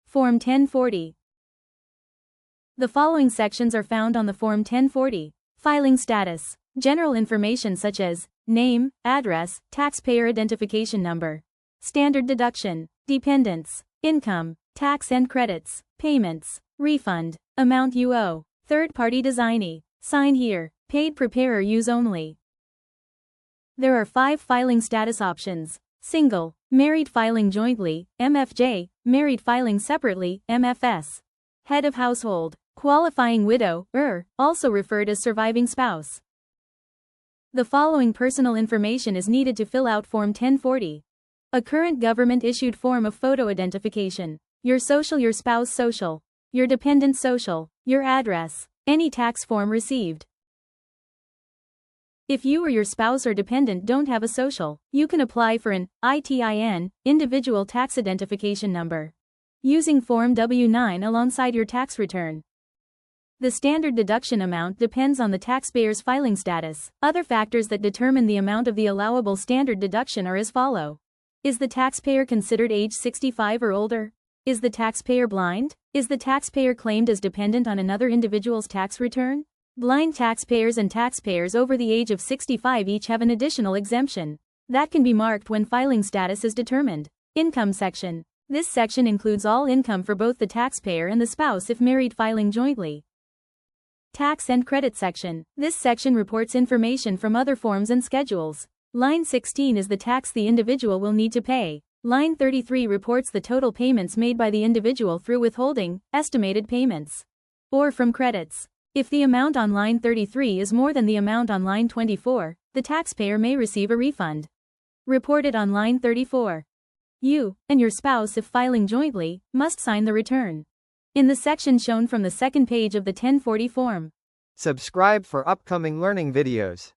Form 1040. The following sections are found on the Form 1040. Filing status. General information such as name, address, taxpayer identification number, standard deduction, dependents, income, tax and credits, payments, refund, amount you owe, third-party designee, sign here, paid preparer use only. There are 5 filing status options. Single, married filing jointly, MFJ, married filing separately, MFS. Head of household, qualifying widow, also referred as surviving spouse. The following personal information is needed to fill out Form 1040. A current government-issued form of photo identification, your social, your spouse social, your dependent social, your address, any tax form received. If you or your spouse or dependent don't have a social, you can apply for an ITIN, Individual Tax Identification Number, using Form W-9 alongside your tax return. The standard deduction amount depends on the taxpayer's filing status. Other factors that determine the amount of the allowable standard deduction are as follow. Is the taxpayer considered age 65 or older? Is the taxpayer blind? Is the taxpayer claimed as dependent on another individual's tax return? Blind taxpayers and taxpayers over the age of 65 each have an additional exemption that can be marked when filing status is determined. Income section. This section includes all income for both the taxpayer and the spouse if married filing jointly. Tax and credit section. This section reports information from other forms and schedules. Line 16 is the tax the individual will need to pay. Line 33 reports the total payments made by the individual through withholding, estimated payments, or from credits. If the amount on line 33 is more than the amount on line 24, the taxpayer may receive a refund. Reported on line 34. You, and your spouse if filing jointly, must sign the return in the section shown from the second page of the 1040 form. Subscribe for upcoming learning videos.